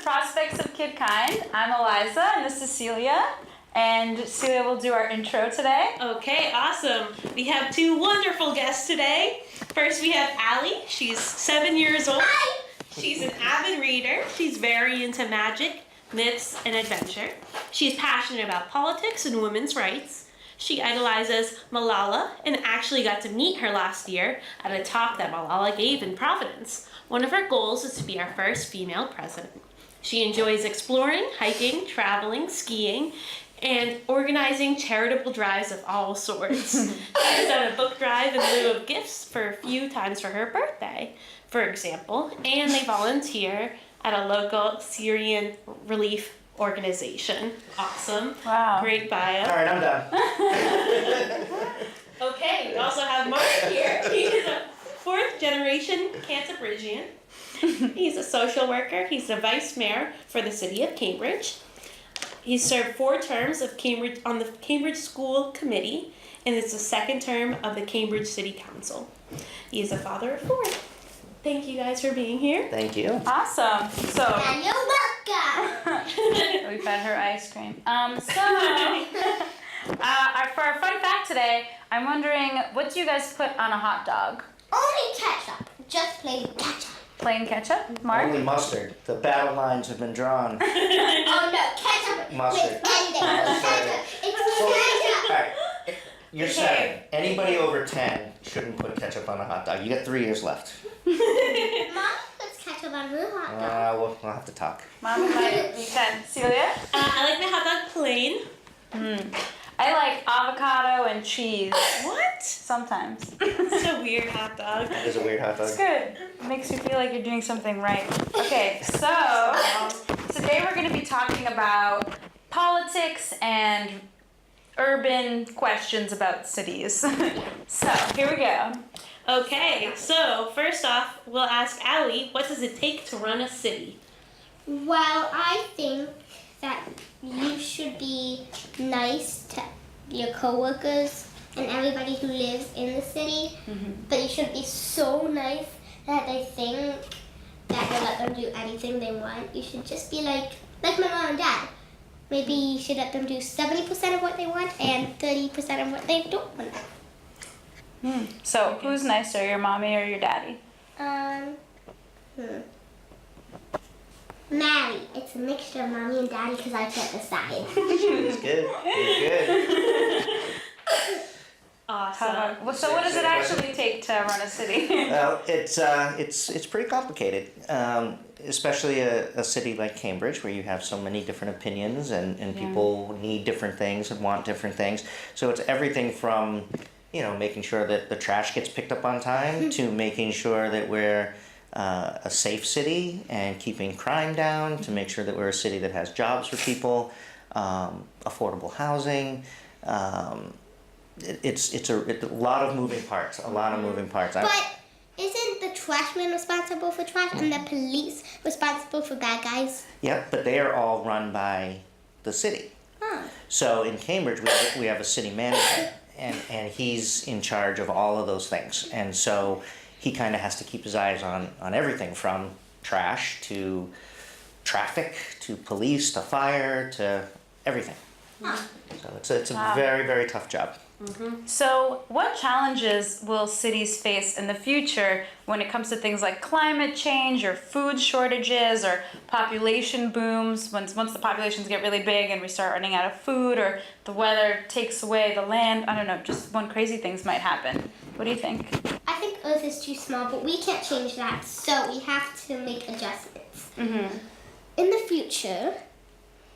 Prospects of Kidkind. I'm Eliza, and this is Celia. And Celia will do our intro today. Okay, awesome. We have two wonderful guests today. First, we have Allie. She's 7 years old. Hi. She's an avid reader. She's very into magic, myths, and adventure. She's passionate about politics and women's rights. She idolizes Malala and actually got to meet her last year at a talk that Malala gave in Providence. One of her goals is to be our first female president. She enjoys exploring, hiking, traveling, skiing, and organizing charitable drives of all sorts. She has done a book drive in lieu of gifts for a few times for her birthday, for example, and they volunteer at a local Syrian relief organization. Awesome. Wow. Great bio. All right, I'm done. Okay, we also have Marc here. He is a fourth generation Cantabrigian. He's a social worker. He's the vice mayor for the city of Cambridge. He's served 4 terms of Cambridge on the Cambridge School Committee, and it's the 2nd term of the Cambridge City Council. He is a father of 4. Thank you guys for being here. Thank you. Awesome. So, And you're welcome. we fed her ice cream. For our fun fact today, I'm wondering, what do you guys put on a hot dog? Only ketchup. Just plain ketchup. Plain ketchup? Mark? Only mustard. The battle lines have been drawn. Oh no, ketchup Mustard. with anything. Ketchup. It's All ketchup. right, you're 7. Anybody over 10 shouldn't put ketchup on a hot dog. You got 3 years left. Mom puts ketchup on her hot dog. We'll have to talk. Mom might be 10. Celia? I like my hot dog plain. I like avocado and cheese. What? Sometimes. It's a weird hot dog. That is a weird hot It's dog. good. It makes you feel like you're doing something right. Okay, so today we're going to be talking about politics and urban questions about cities. So here we go. Okay, so first off, we'll ask Allie, what does it take to run a city? Well, I think that you should be nice to your coworkers and everybody who lives in the city, but you shouldn't be so nice that they think that you'll let them do anything they want. You should just be like my mom and dad. Maybe you should let them do 70% of what they want and 30% of what they don't want. So who's nicer, your mommy or your daddy? Maddie. It's a mixture of mommy and daddy because I can't decide. It's good. It's good. Awesome. So what does it actually take to run a city? Well, it's pretty complicated, especially a city like Cambridge where you have so many different opinions and people need different things and want different things. So it's everything from, making sure that the trash gets picked up on time to making sure that we're a safe city and keeping crime down, to make sure that we're a city that has jobs for people, affordable housing. It's a lot of moving parts. But isn't the trash man responsible for trash and the police responsible for bad guys? Yep, but they are all run by the city. Huh. So in Cambridge, we have a city manager, and he's in charge of all of those things. And so he kind of has to keep his eyes on everything from trash to traffic to police to fire to everything. Huh. So it's a very, very tough job. So what challenges will cities face in the future when it comes to things like climate change or food shortages or population booms, once the populations get really big and we start running out of food, or the weather takes away the land? I don't know, just one crazy things might happen. What do you think? I think Earth is too small, but we can't change that, so we have to make adjustments. In the future,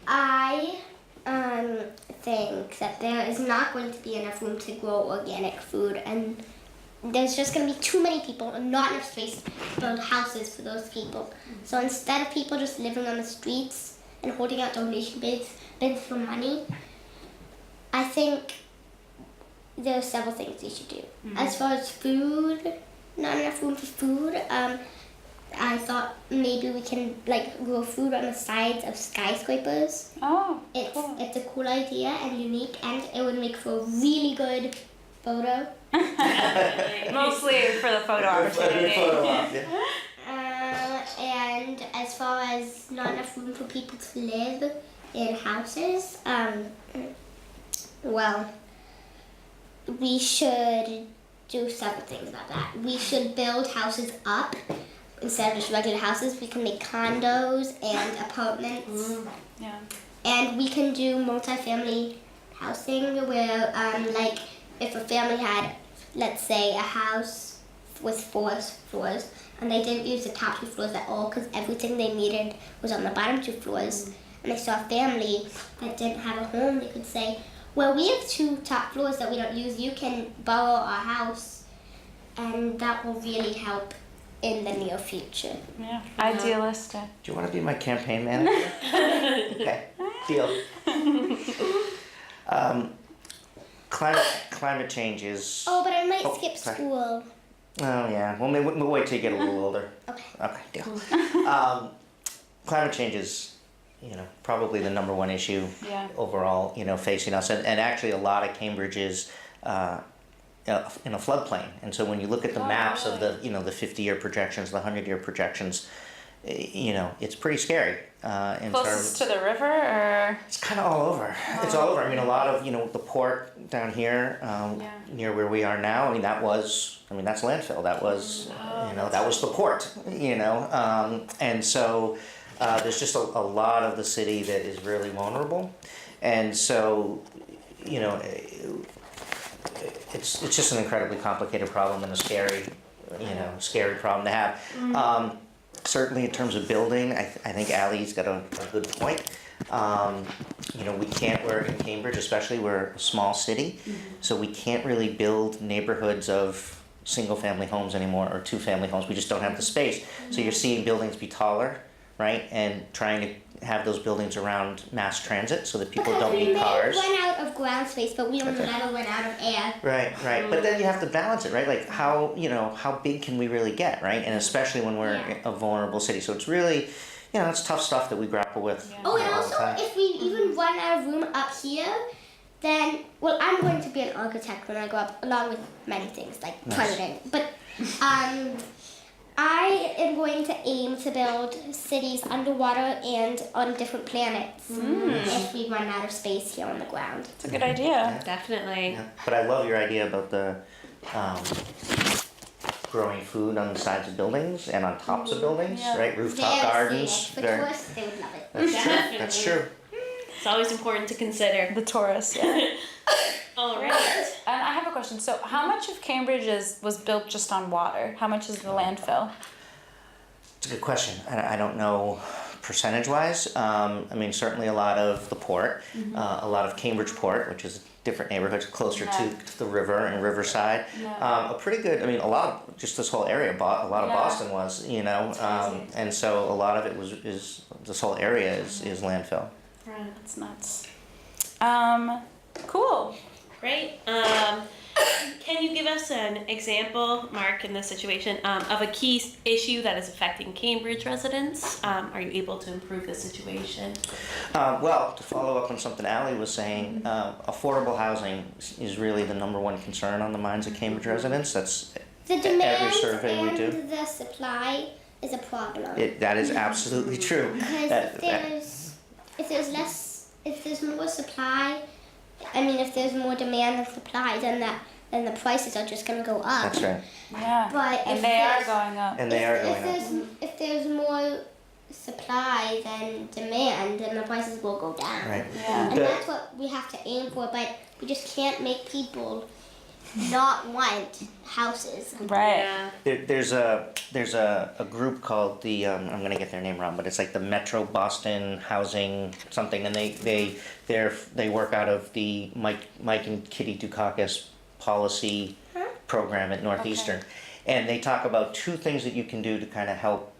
I think that there is not going to be enough room to grow organic food, and there's just going to be too many people and not enough space to build houses for those people. So instead of people just living on the streets and holding out donation bids for money, I think there are several things we should do. As far as food, not enough room for food. I thought maybe we can grow food on the sides of skyscrapers. Oh, It's a cool idea and unique, and it would make for a really good photo. mostly for the photo opportunity. And as far as not enough room for people to live in houses, well, we should do several things about that. We should build houses up instead of just regular houses. We can make condos and apartments. Yeah. And we can do multifamily housing where, like, if a family had, let's say, a house with 4 floors, and they didn't use the top 2 floors at all because everything they needed was on the bottom 2 floors, and they saw a family that didn't have a home, they could say, well, we have 2 top floors that we don't use. You can borrow our house, and that will really help in the near future. Yeah. Idealistic. Do you want to be my campaign manager? Okay, deal. Climate change is. Oh, but I might skip sorry. school. Oh yeah. Well, we'll wait till you get a little older. Okay. Okay, deal. Climate change is, probably the number 1 issue Yeah. overall, facing us, and actually a lot of Cambridge is in a floodplain, and so when you look at the maps of the the 50-year projections, the 100-year projections, it's pretty scary. In Closest terms, to the river, or it's kind of all over. It's all over. I mean, a lot of the port down here, near where we are now. I mean, that's landfill. That was that was the port. And so there's just a lot of the city that is really vulnerable, and so it's just an incredibly complicated problem and a scary problem to have. Certainly in terms of building, I think Allie's got a good point. We're in Cambridge, especially, we're a small city, so we can't really build neighborhoods of single-family homes anymore or 2-family homes. We just don't have the space. So you're seeing buildings be taller, right, and trying to have those buildings around mass transit so that people don't need cars. We may run out of ground space, but we will never run out of air. Right. But then you have to balance it, right? Like how big can we really get, right? And especially when we're a vulnerable city. So it's really, it's tough stuff that we grapple with. Yeah. Oh, and all the also, time. if we even run out of room up here, then, well, I'm going to be an architect when I grow up, along with many things, like president. But, I am going to aim to build cities underwater and on different planets if we run out of space here on the ground. it's a good idea. Definitely. Yeah. But I love your idea about the growing food on the sides of buildings and on tops of buildings, right? Rooftop gardens. For tourists, they would love it. That's true. It's always important to consider. The tourists, yeah. All right. And I have a question. So, how much of Cambridge was built just on water? How much is the landfill? It's a good question. I don't know percentage-wise. Certainly a lot of the port, a lot of Cambridge Port, which is different neighborhoods closer to the river and Riverside. Yeah. A pretty good. A lot of just this whole area. A lot of Boston was, and so a lot of it is this whole area is landfill. Right. That's nuts. Cool. Great. Can you give us an example, Mark, in this situation, of a key issue that is affecting Cambridge residents? Are you able to improve the situation? Well, to follow up on something Allie was saying, every housing is really the number 1 concern on the minds of Cambridge residents. That's The demand every survey we and do. the supply is a problem. That is absolutely true. Because if there's more supply, if there's more demand than supply, then the prices are just going to go up. That's right. Yeah. But and if they are there's- going up. And they are going up. If there's more supply than demand, then the prices will go down. Right. Yeah. And that's what we have to aim for, but we just can't make people not want houses. Right. Yeah. There's a group called the I'm gonna get their name wrong, but it's like the Metro Boston Housing something, and they work out of the Mike and Kitty Dukakis policy program at Northeastern, and they talk about 2 things that you can do to kind of help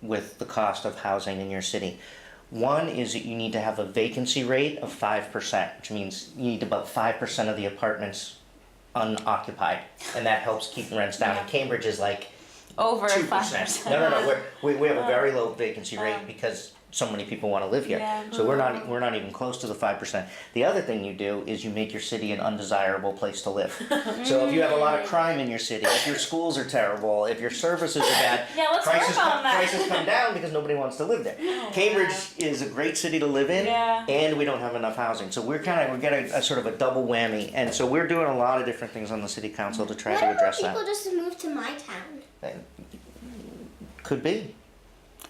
with the cost of housing in your city. One is that you need to have a vacancy rate of 5%, which means you need about 5% of the apartments unoccupied, and that helps keep the rents down. And Cambridge is like Over 2%. 5%. No. We have a very low vacancy rate because so many people want to live here. Yeah. So we're not even close to the 5%. The other thing you do is you make your city an undesirable place to live. So if you have a lot of crime in your city, if your schools are terrible, if your services are bad, Yeah, let's work on that. prices come down because nobody wants to live there. Cambridge is a great city to live in, Yeah. and we don't have enough housing. So we're getting a sort of a double whammy, and so we're doing a lot of different things on the city council to try What to about address people that. just move to my town? Could be.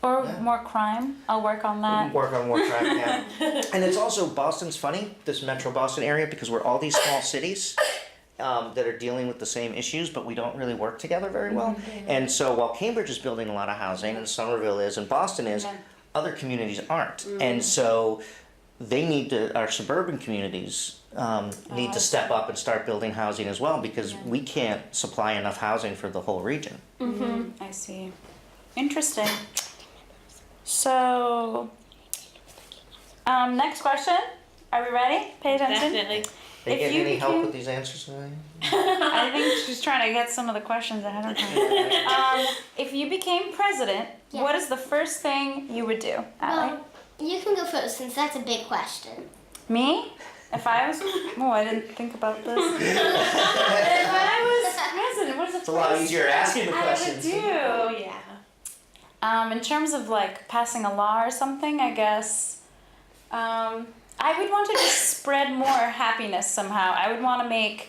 Or Yeah. more crime. I'll work on that. Work on more crime, yeah. And it's also, Boston's funny, this metro Boston area, because we're all these small cities that are dealing with the same issues, but we don't really work together very well. And so while Cambridge is building a lot of housing, and Somerville is, and Boston is, Yeah. other communities aren't. And so they need to, our suburban communities need to step up and start building housing as well, because we can't supply enough housing for the whole region. I see. Interesting. So, next question. Are we ready? Pay attention. Definitely. They If get you any help became- with these answers tonight? I think she's trying to get some of the questions ahead of time. If you became president, Yeah. what is the first thing you would do, Allie? Well, you can go first since that's a big question. Me? If I was, I didn't think about this. If I was president, what is the It's a lot first easier thing asking the I would questions. do? Oh yeah. In terms of like passing a law or something, I guess, I would want to just spread more happiness somehow. I would want to make,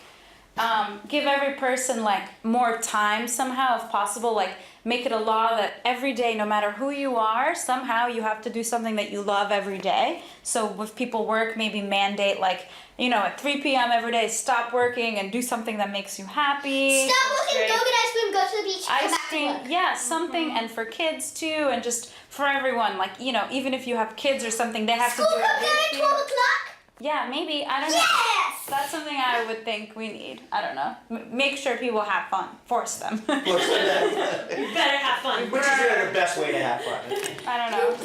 give every person like more time somehow if possible, like make it a law that every day, no matter who you are, somehow you have to do something that you love every day. So if people work, maybe mandate like, at 3 p.m. every day, stop working and do something that makes you happy. Stop working, Great. go get ice cream, go to the beach, come Ice back to cream, work. yeah, something, and for kids too, and just for everyone. Like, even if you have kids or something, they have School to do comes it. out with at you. 12 o'clock? Yeah, maybe. I don't know. Yes! That's something I would think we need. I don't know. Make sure people have fun. Force them. You better have fun. Which is really the best way to have fun. I don't know.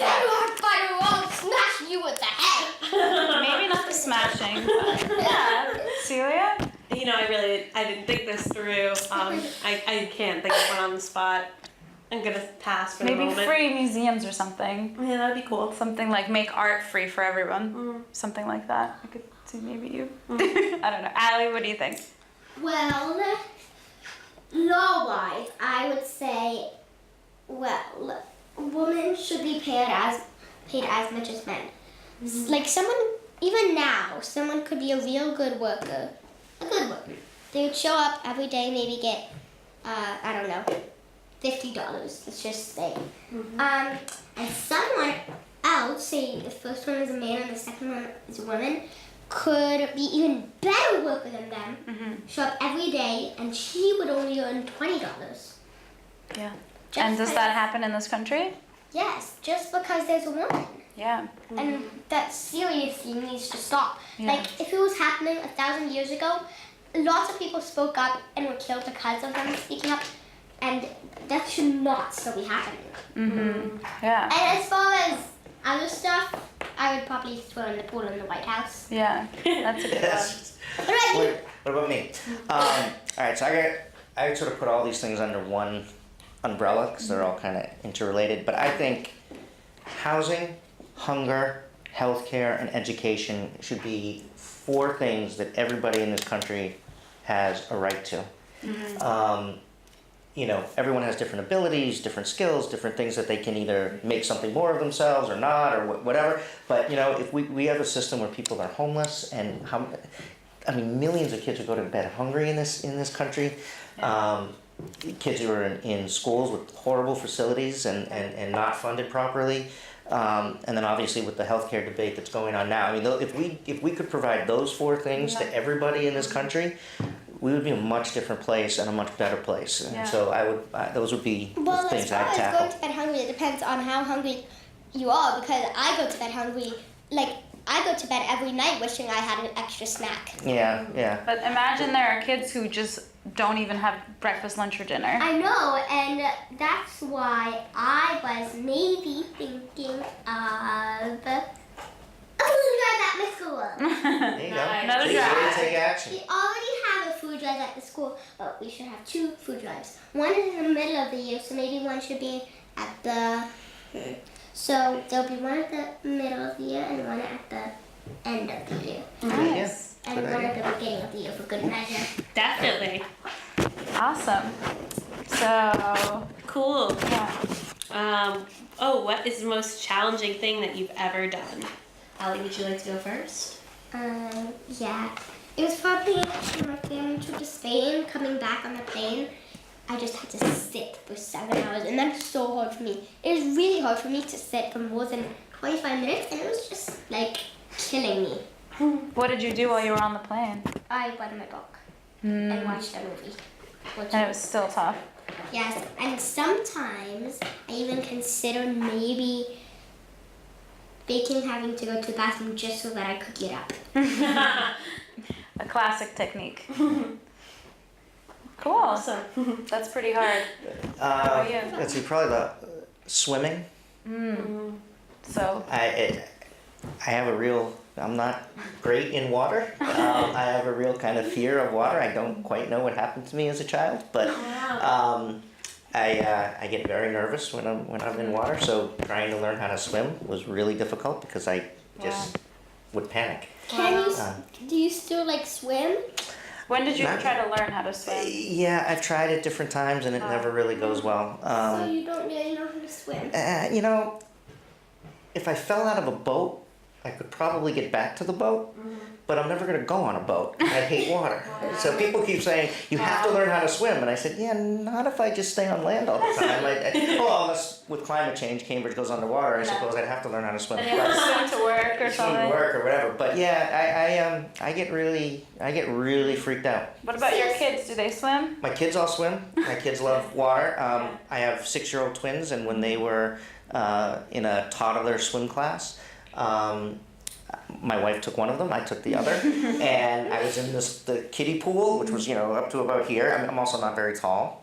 I'll smash you with the head. Maybe not the smashing, but yeah. Celia? I didn't think this through. I can't think of one on the spot. I'm gonna pass for the Maybe moment. free museums or something. Yeah, that'd be cool. Something like make art free for everyone. Something like that. I could see maybe you. I don't know. Allie, what do you think? Well, law-wise, I would say, women should be paid as much as men. Like even now, someone could be a real good worker. They would show up every day, maybe get, I don't know, $50, let's just say. And someone else, say the first one is a man and the second one is a woman, could be even better worker than them, show up every day, and she would only earn $20. Yeah. Just And does because- that happen in this country? Yes, just because there's a woman. Yeah. And that seriously needs to stop. Yeah. Like, if it was happening 1,000 years ago, lots of people spoke up and were killed because of them speaking up, and that should not still be happening. Yeah. And as far as other stuff, I would probably throw in the pool in the White House. Yeah. That's a good one. Yes. What about you? What about me? All right, so I sort of put all these things under one umbrella because they're all kind of interrelated. But I think housing, hunger, healthcare, and education should be 4 things that everybody in this country has a right to. Everyone has different abilities, different skills, different things that they can either make something more of themselves or not, or whatever. But if we have a system where people are homeless, and millions of kids who go to bed hungry in this country. Kids who are in schools with horrible facilities and not funded properly. And then obviously with the healthcare debate that's going on now. If we could provide those 4 things to everybody in this country, we would be a much different place and a much better place. And so those would be the Well, as things far I'd as tackle. going to bed hungry, it depends on how hungry you are, because I go to bed hungry. Like, I go to bed every night wishing I had an extra snack. Yeah. But imagine there are kids who just don't even have breakfast, lunch, or dinner. I know, and that's why I was maybe thinking of a food drive at my school. There you go. Another See, way drive. to take action. We already have a food drive at the school, but we should have 2 food drives. One is in the middle of the year, so maybe one should be at the So there'll be one at the middle of the year and one at the end of the year. Nice. And Good one idea. at the beginning of the year for good measure. Definitely. Awesome. So, Cool. yeah. What is the most challenging thing that you've ever done? Allie, would you like to go first? Yeah. It was probably my family trip to Spain, coming back on the plane. I just had to sit for 7 hours, and that's so hard for me. It was really hard for me to sit for more than 25 minutes, and it was just like killing me. What did you do while you were on the plane? I read my book and watched a movie. And it was still tough. Yes, and sometimes I even consider maybe faking having to go to the bathroom just so that I could get up. A classic technique. Cool. Awesome. That's pretty hard. about you? Let's see, probably the swimming. So, I have a real, I'm not great in water. I have a real kind of fear of water. I don't quite know what happened to me as a child, but I get very nervous when I'm in water. So trying to learn how to swim was really difficult because I just would panic. Do you still like swim? when did you Not- try to learn how to swim? Yeah, I've tried it different times and it never really goes well. So you don't really know how to swim? You know, if I fell out of a boat, I could probably get back to the boat, but I'm never going to go on a boat. I hate water. So people keep saying, you have to learn how to swim. And I said, yeah, not if I just stay on land all the time. Well, unless with climate change, Cambridge goes underwater, I suppose I'd have to learn how to swim. And you have to swim to work or Swim something? to work or whatever. But yeah, I get really freaked out. What about your kids? Do they swim? My kids all swim. My kids love water. I have 6-year-old twins, and when they were in a toddler swim class, my wife took one of them, I took the other, and I was in the kiddie pool, which was up to about here. I'm also not very tall,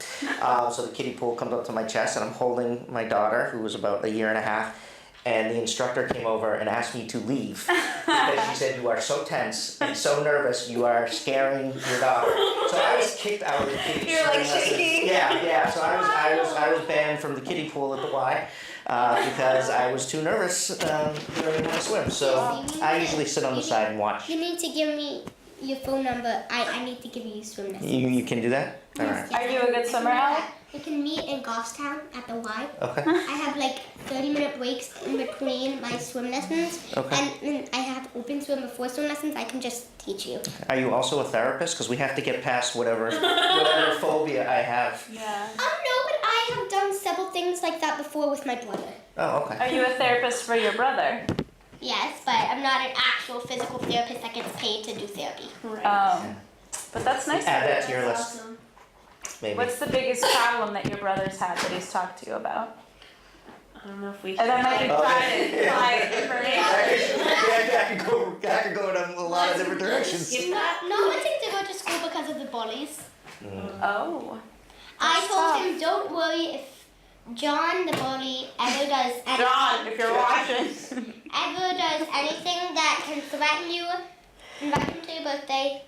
so the kiddie pool comes up to my chest, and I'm holding my daughter, who was about a year and a half. And the instructor came over and asked me to leave because she said, "You are so tense and so nervous. You are scaring your daughter." So I was kicked out of the kiddie. You're like swimming lessons. shaking. Yeah. So I was banned from the kiddie pool at the Y because I was too nervous learning how to swim. So I usually sit on the side and watch. You need to give me your phone number. I need to give you swim lessons. You can do that. All right. Are you a good swimmer, Allie? We can meet in Goffstown at the Y. Okay. I have like 30-minute breaks in between my swim lessons. Okay. And when I have open swim before swim lessons, I can just teach you. Are you also a therapist? Because we have to get past whatever phobia I have. Yeah. No, but I have done several things like that before with my brother. Oh, okay. Are you a therapist for your brother? Yes, but I'm not an actual physical therapist that gets paid to do therapy. But that's nice. Add that to your list. Awesome. Maybe. What's the biggest problem that your brother's had that he's talked to you about? I don't know if we And that might be Oh, private information. I could go in a lot of different directions. skip that. No one thinks to go to school because of the bullies. Oh. I told him, don't worry if John the bully ever does anything. John, if you're watching. Ever does anything that can threaten you, invite him to your birthday.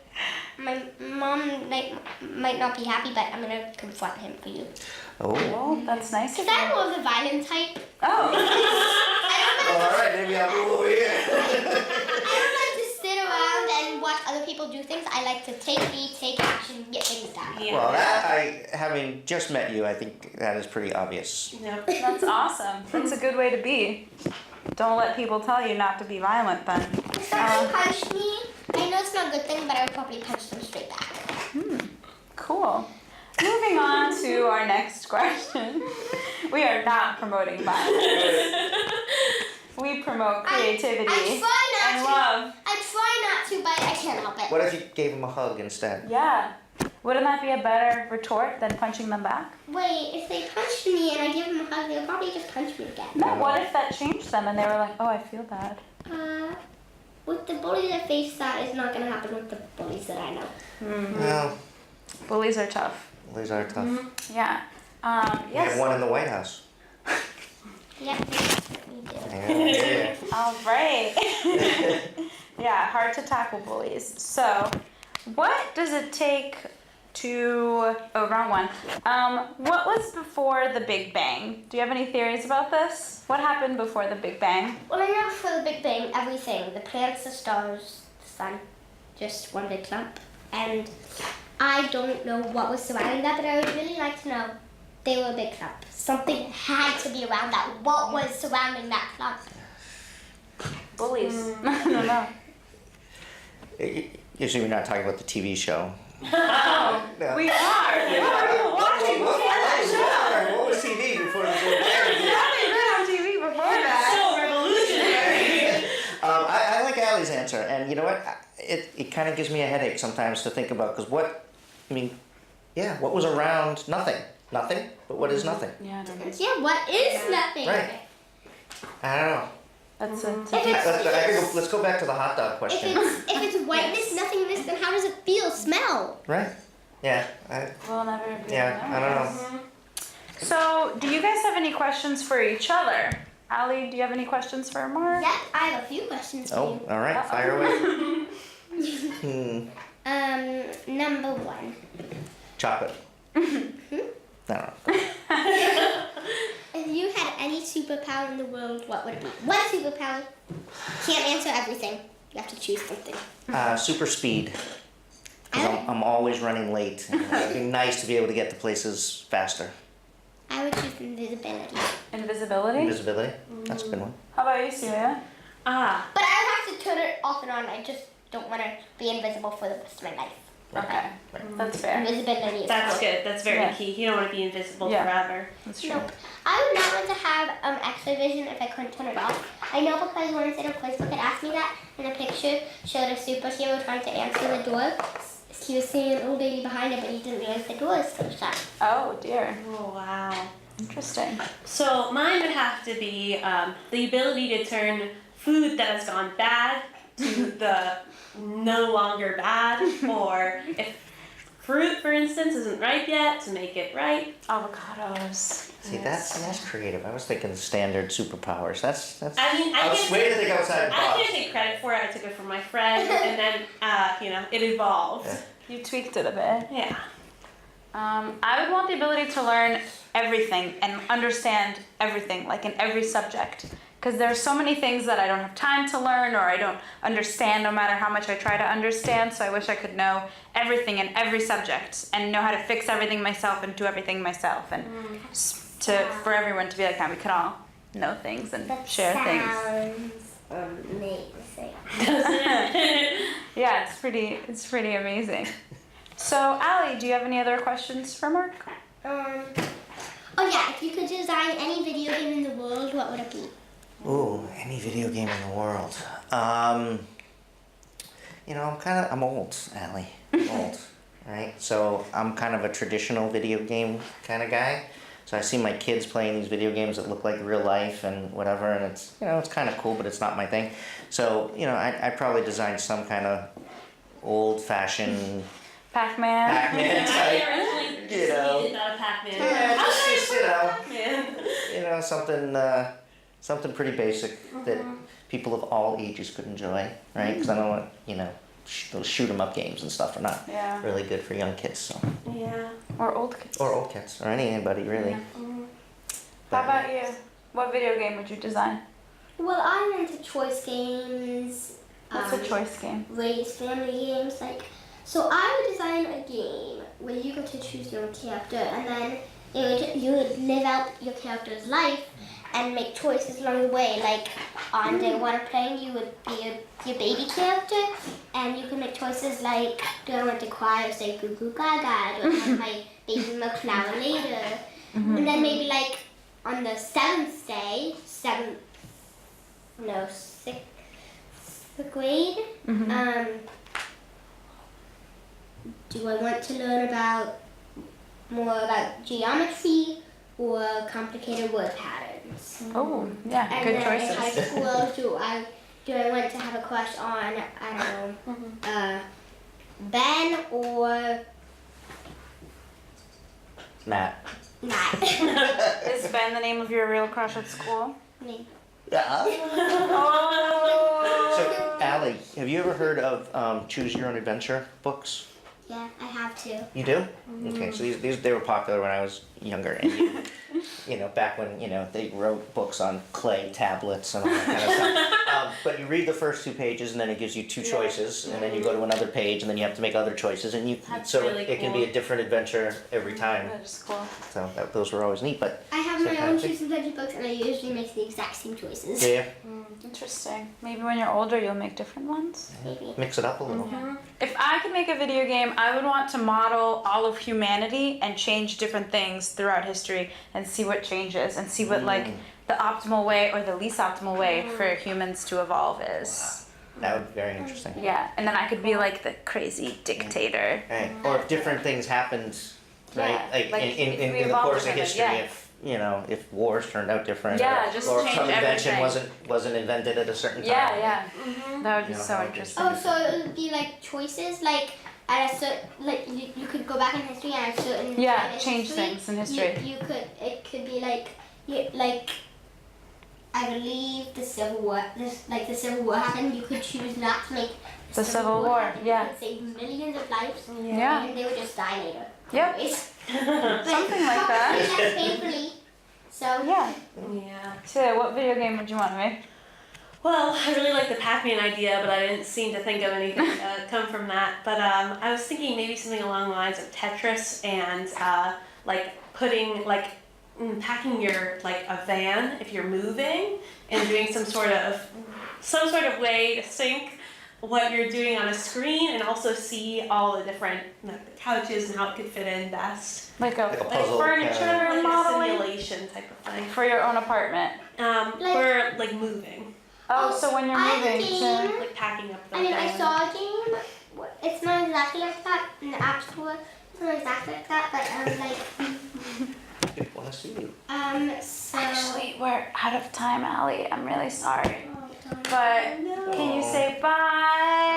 My mom might not be happy, but I'm gonna confront him for you. Oh. Oh, that's nice. Cause I'm more of the violent type. Oh. All right, maybe I'll move over here. I don't like to sit around and watch other people do things. I like to take lead, take action, get things done. Yeah. Well, that having just met you, I think that is pretty obvious. Yep. That's awesome. That's a good way to be. Don't let people tell you not to be violent then. If someone punched me, I know it's not a good thing, but I would probably punch them straight back. Cool. Moving on to our next question. We are not promoting violence. We promote creativity I try and not to. love. I try not to, but I can't help it. What if you gave him a hug instead? Yeah. Wouldn't that be a better retort than punching them back? Wait, if they punched me and I give them a hug, they'll probably just punch me again. No, what if that changed them and they were like, oh, I feel bad. With the bullies that face that is not gonna happen with the bullies that I know. Well, Bullies are tough. these are tough. Yeah. We have Yes. one in the White House. Yeah, we do. Yeah. All right. Yeah, hard to tackle bullies. So, what does it take wrong one. What was before the Big Bang? Do you have any theories about this? What happened before the Big Bang? Well, I know before the Big Bang, everything, the planets, the stars, the sun, just one big clump. And I don't know what was surrounding that, but I would really like to know. They were a big clump. Something had to be around that. What was surrounding that clump? Bullies. I don't know. Usually we're not talking about the TV show. We are. What were you watching before that show? What was TV before the Big You haven't been on TV before that. So revolutionary. I like Allie's answer, and you know what? It kind of gives me a headache sometimes to think about, because what was around nothing? Nothing, but what is nothing? Yeah, I don't know. Yeah, what is nothing? Right. I don't know. That's it. Let's go back to the hot dog question. If it's whiteness, nothingness, then how does it feel, smell? Right. Yeah. We'll never be able to I don't know. So, do you guys have any questions for each other? Allie, do you have any questions for Mark? Yep, I have a few questions for Oh, you. all right. Fire away. Number one. Chocolate. No. If you had any superpower in the world, what would it be? One superpower. Can't answer everything. You have to choose something. Super speed. Because I'm always running late. It'd be nice to be able to get to places faster. I would choose invisibility. Invisibility? Invisibility. That's a good one. How about you, Celia? But I would have to turn it off and on. I just don't want to be invisible for the rest of my life. Okay. That's fair. Invisibility is That's cool. good. That's very Yeah. key. You don't want to be invisible Yeah. forever. That's true. Nope. I would not want to have X-ray vision if I couldn't turn it off. I know because when I said on Facebook, it asked me that, and a picture showed a superhero trying to answer the door. He was seeing an old lady behind him, but he didn't realize the door was still shut. Oh, dear. Oh, wow. Interesting. So mine would have to be the ability to turn food that has gone bad to the no longer bad, or if fruit, for instance, isn't ripe yet, to make it ripe. Avocados. See, that's creative. I was thinking standard superpowers. That's. I mean, I was can't way to think outside the I box. can't take credit for it. I took it from my friend, and then it evolved. Yeah. You tweaked it a bit. Yeah. I would want the ability to learn everything and understand everything, like in every subject. Because there are so many things that I don't have time to learn or I don't understand no matter how much I try to understand. So I wish I could know everything in every subject and know how to fix everything myself and do everything myself. And for everyone to be like, we could all know things and share things. Sounds amazing. Yeah, it's pretty amazing. So, Allie, do you have any other questions for Mark? Oh yeah, if you could design any video game in the world, what would it be? Ooh, any video game in the world. I'm old, Allie. I'm old, right? So I'm kind of a traditional video game kind of guy. So I see my kids playing these video games that look like real life and whatever, and it's kind of cool, but it's not my thing. So I probably designed some kind of I Pac-Man. old-fashioned type. originally just not a Pac-Man. Yeah, just Pac-Man. something pretty basic that people of all ages could enjoy, right? Because I don't want those shoot 'em up games and stuff are not Yeah. really good for young kids, so Yeah. Or old kids. or old kids or anybody really. How about you? What video game would you design? Well, I'm into choice games. What's a choice game? Race family games, so I would design a game where you get to choose your own character, and then you would live out your character's life and make choices along the way. Like on day one of playing, you would be your baby character, and you can make choices like, do I want to cry or say goo goo gaga? Do I have my baby milk now or later? And then maybe on the sixth grade, do I want to learn more about geometry or complicated word patterns? Oh, yeah, And good then choices. in high school, do I want to have a crush on, I don't know, Ben or Matt. Matt? Is Ben the name of your real crush at school? Me. Yeah. Oh. So, Allie, have you ever heard of Choose Your Own Adventure books? Yeah, I have to. You do? Okay, so these they were popular when I was younger, and you know, back when they wrote books on clay tablets and all that kind of stuff. But you read the first 2 pages, and then it gives you 2 choices, and then you go to another page, and then you have to make other choices, and That's so really it can be cool. a different adventure every time. That is cool. So those were always neat, but I have So my kind own of thing. choose adventure books, and I usually make the exact same choices. yeah, Interesting. Maybe when you're older, you'll make different ones. Maybe. mix it up a little. If I could make a video game, I would want to model all of humanity and change different things throughout history and see what changes and see what like the optimal way or the least optimal way for humans to evolve is. That would be very interesting. Yeah, and then I could be like the crazy dictator. Right. Or if different things happened, right? Yeah, Like, like in if we the evolved course of differently, history, yeah. if wars turned out different, Yeah, or, just or change some invention everything. wasn't invented at a certain time. Yeah, yeah. That would be You know, so that would be- interesting. Oh, so it would be like choices, like at a certain, like you could go back in history and at a certain Yeah, time in change history, things in history. It could be like, like, I believe the Civil War, the Civil War happened. You could choose not to make The Civil War, happen. yeah. You could save millions of lives. Yeah. And they would just die later. Yep. Anyways. Something like that. Probably less painfully. So Yeah. Yeah. So, what video game would you want to make? Well, I really like the Pac-Man idea, but I didn't seem to think of anything come from that. But I was thinking maybe something along the lines of Tetris and like putting like packing your like a van if you're moving and doing some sort of way to sync what you're doing on a screen and also see all the different like the couches and how it could fit in best. Like a, Like a like puzzle furniture kinda. Like a modeling simulation type of thing. for your own apartment. For like moving, Oh, so when you're I have a moving game. to... like packing up the I mean, I van. saw a game. It's not exactly like that in the App Store. It's not exactly like that, but like People want to see you. so. Actually, we're out of time, Allie. I'm really sorry. Oh, darn. But can you say bye?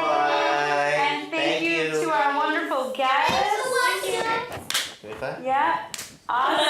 Bye. And thank you to our wonderful Thanks guests. for watching us. Goodbye. Yeah. Awesome.